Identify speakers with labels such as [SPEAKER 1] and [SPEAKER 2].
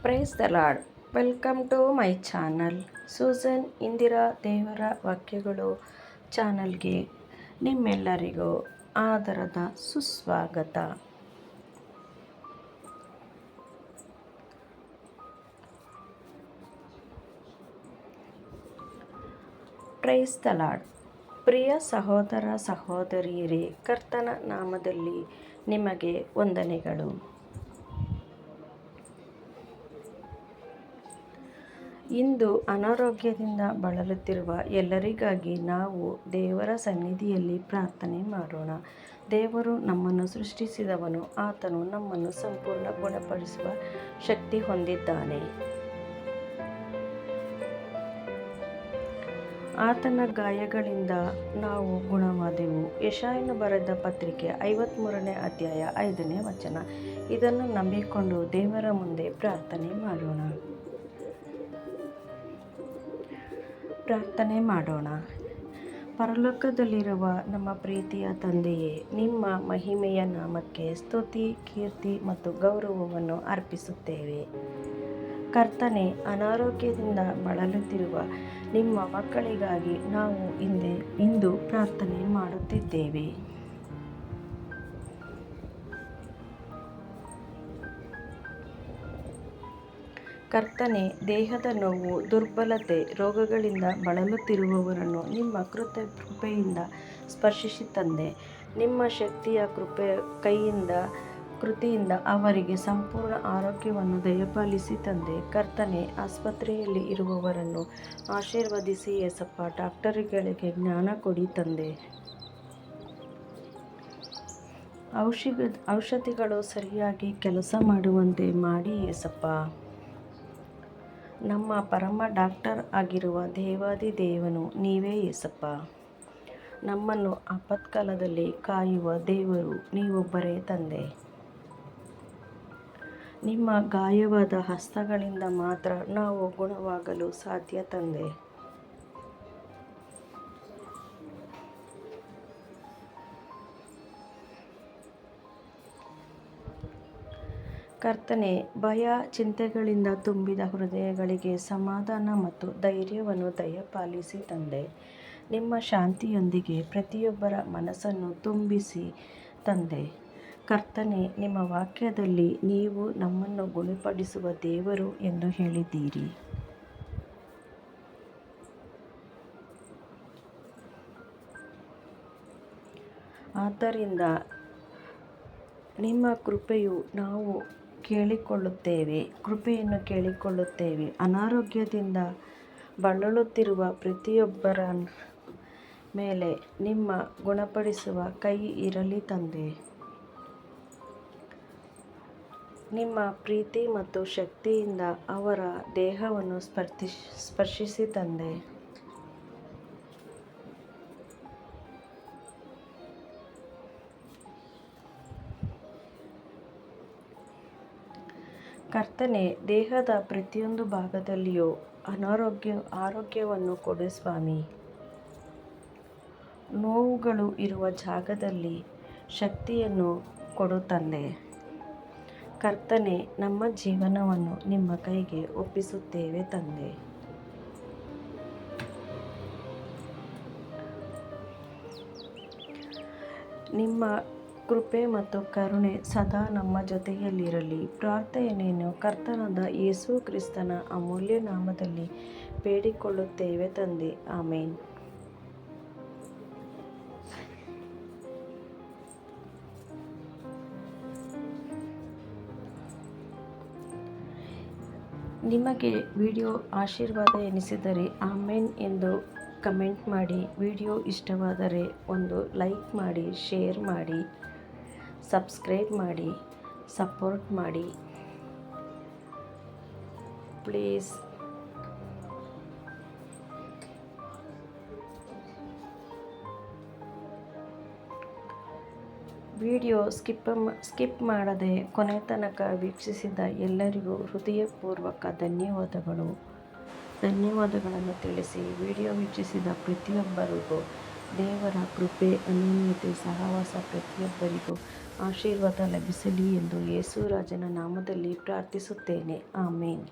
[SPEAKER 1] Price the Lord. Welcome to my channel Susan Indira ದೇವರ ವಾಕ್ಯಗಳು ಚಾನಲ್ಗೆ ನಿಮ್ಮೆಲ್ಲರಿಗೂ ಆದರದ ಸುಸ್ವಾಗತ. Price the lord. ಪ್ರಿಯ ಸಹೋದರ ಸಹೋದರಿಯರೇ, ಕರ್ತನ ನಾಮದಲ್ಲಿ ನಿಮಗೆ ವಂದನೆಗಳು. ಇಂದು ಅನಾರೋಗ್ಯದಿಂದ ಬಳಲುತ್ತಿರುವ ಎಲ್ಲರಿಗಾಗಿ ನಾವು ದೇವರ ಸನ್ನಿಧಿಯಲ್ಲಿ ಪ್ರಾರ್ಥನೆ ಮಾಡೋಣ. ದೇವರು ನಮ್ಮನ್ನು ಸೃಷ್ಟಿಸಿದವನು, ಆತನು ನಮ್ಮನ್ನು ಸಂಪೂರ್ಣ ಗುಣಪಡಿಸುವ ಶಕ್ತಿ ಹೊಂದಿದ್ದಾನೆ. ಆತನ ಗಾಯಗಳಿಂದ ನಾವು ಗುಣವಾದೆವು. ಯೆಶಾಯನು ಬರೆದ ಪತ್ರಿಕೆ 53ನೇ ಅಧ್ಯಾಯ 5ನೇ ವಚನ. ಇದನ್ನು ನಂಬಿಕೊಂಡು ದೇವರ ಮುಂದೆ ಪ್ರಾರ್ಥನೆ ಮಾಡೋಣ. ಪರಲೋಕದಲ್ಲಿರುವ ನಮ್ಮ ಪ್ರೀತಿಯ ತಂದೆಯೇ, ನಿಮ್ಮ ಮಹಿಮೆಯ ನಾಮಕ್ಕೆ ಸ್ತುತಿ, ಕೀರ್ತಿ ಮತ್ತು ಗೌರವವನ್ನು ಅರ್ಪಿಸುತ್ತೇವೆ. ಕರ್ತನೇ, ಅನಾರೋಗ್ಯದಿಂದ ಬಳಲುತ್ತಿರುವ ನಿಮ್ಮ ಮಕ್ಕಳಿಗಾಗಿ ನಾವು ಇಂದು ಪ್ರಾರ್ಥನೆ ಮಾಡುತ್ತಿದ್ದೇವೆ. ಕರ್ತನೇ, ದೇಹದ ನೋವು, ದುರ್ಬಲತೆ, ರೋಗಗಳಿಂದ ಬಳಲುತ್ತಿರುವವರನ್ನು ನಿಮ್ಮ ಕೃಪೆಯಿಂದ ಸ್ಪರ್ಶಿಸಿ ತಂದೆ. ನಿಮ್ಮ ಶಕ್ತಿಯ ಕೃತಿಯಿಂದ ಅವರಿಗೆ ಸಂಪೂರ್ಣ ಆರೋಗ್ಯವನ್ನು ದಯಪಾಲಿಸಿ ತಂದೆ. ಕರ್ತನೇ, ಆಸ್ಪತ್ರೆಯಲ್ಲಿ ಇರುವವರನ್ನು ಆಶೀರ್ವದಿಸಿ ಯೇಸಪ್ಪ. ಡಾಕ್ಟರುಗಳಿಗೆ ಜ್ಞಾನ ಕೊಡಿ ತಂದೆ. ಔಷಧಿಗಳು ಸರಿಯಾಗಿ ಕೆಲಸ ಮಾಡುವಂತೆ ಮಾಡಿ ಯೇಸಪ್ಪ. ನಮ್ಮ ಪರಮ ಡಾಕ್ಟರ್ ಆಗಿರುವ ದೇವಾದಿದೇವನು ನೀವೇ ಯೇಸಪ್ಪ. ನಮ್ಮನ್ನು ಆಪತ್ಕಾಲದಲ್ಲಿ ಕಾಯುವ ದೇವರು ನೀವೊಬ್ಬರೇ ತಂದೆ. ನಿಮ್ಮ ಗಾಯವಾದ ಹಸ್ತಗಳಿಂದ ಮಾತ್ರ ನಾವು ಗುಣವಾಗಲು ಸಾಧ್ಯ ತಂದೆ. ಕರ್ತನೇ, ಭಯ, ಚಿಂತೆಗಳಿಂದ ತುಂಬಿದ ಹೃದಯಗಳಿಗೆ ಸಮಾಧಾನ ಮತ್ತು ಧೈರ್ಯವನ್ನು ದಯಪಾಲಿಸಿ ತಂದೆ. ನಿಮ್ಮ ಶಾಂತಿಯೊಂದಿಗೆ ಪ್ರತಿಯೊಬ್ಬರ ಮನಸ್ಸನ್ನು ತುಂಬಿಸಿ ತಂದೆ. ಕರ್ತನೇ, ನಿಮ್ಮ ವಾಕ್ಯದಲ್ಲಿ ನೀವು ನಮ್ಮನ್ನು ಗುಣಪಡಿಸುವ ದೇವರು ಎಂದು ಹೇಳಿದ್ದೀರಿ. ಆದ್ದರಿಂದ ನಿಮ್ಮ ಕೃಪೆಯನ್ನು ಕೇಳಿಕೊಳ್ಳುತ್ತೇವೆ. ಅನಾರೋಗ್ಯದಿಂದ ಬಳಲುತ್ತಿರುವ ಪ್ರತಿಯೊಬ್ಬರ ಮೇಲೆ ನಿಮ್ಮ ಗುಣಪಡಿಸುವ ಕೈ ಇರಲಿ ತಂದೆ. ನಿಮ್ಮ ಪ್ರೀತಿ ಮತ್ತು ಶಕ್ತಿಯಿಂದ ಅವರ ದೇಹವನ್ನು ಸ್ಪರ್ಶಿಸಿ ತಂದೆ. ಕರ್ತನೇ, ದೇಹದ ಪ್ರತಿಯೊಂದು ಭಾಗದಲ್ಲಿಯೂ ಆರೋಗ್ಯವನ್ನು ಕೊಡು ಸ್ವಾಮಿ. ನೋವುಗಳು ಇರುವ ಜಾಗದಲ್ಲಿ ಶಕ್ತಿಯನ್ನು ಕೊಡು ತಂದೆ. ಕರ್ತನೇ, ನಮ್ಮ ಜೀವನವನ್ನು ನಿಮ್ಮ ಕೈಗೆ ಒಪ್ಪಿಸುತ್ತೇವೆ ತಂದೆ. ನಿಮ್ಮ ಕೃಪೆ ಮತ್ತು ಕರುಣೆ ಸದಾ ನಮ್ಮ ಜೊತೆಯಲ್ಲಿರಲಿ. ಪ್ರಾರ್ಥನೆಯನ್ನು ಕರ್ತನಾದ ಯೇಸು ಕ್ರಿಸ್ತನ ಅಮೂಲ್ಯ ನಾಮದಲ್ಲಿ ಬೇಡಿಕೊಳ್ಳುತ್ತೇವೆ ತಂದೆ. ಆಮೇನ್. ನಿಮಗೆ ವಿಡಿಯೋ ಆಶೀರ್ವಾದ ಎನಿಸಿದರೆ ಆಮೇನ್ ಎಂದು ಕಮೆಂಟ್ ಮಾಡಿ. ವಿಡಿಯೋ ಇಷ್ಟವಾದರೆ ಒಂದು ಲೈಕ್ ಮಾಡಿ, ಶೇರ್ ಮಾಡಿ, ಸಬ್ಸ್ಕ್ರೈಬ್ ಮಾಡಿ, ಸಪೋರ್ಟ್ ಮಾಡಿ ಪ್ಲೀಸ್. ವಿಡಿಯೋ ಸ್ಕಿಪ್ ಮಾಡದೆ ಕೊನೆ ತನಕ ವೀಕ್ಷಿಸಿದ ಎಲ್ಲರಿಗೂ ಹೃದಯಪೂರ್ವಕ ಧನ್ಯವಾದಗಳನ್ನು ತಿಳಿಸಿ. ವಿಡಿಯೋ ವೀಕ್ಷಿಸಿದ ಪ್ರತಿಯೊಬ್ಬರಿಗೂ ದೇವರ ಕೃಪೆ, ಅನ್ಯೋನ್ಯತೆ, ಸಹವಾಸ ಪ್ರತಿಯೊಬ್ಬರಿಗೂ ಆಶೀರ್ವಾದ ಲಭಿಸಲಿ ಎಂದು ಯೇಸು ರಾಜನ ನಾಮದಲ್ಲಿ ಪ್ರಾರ್ಥಿಸುತ್ತೇನೆ. ಆಮೇನ್.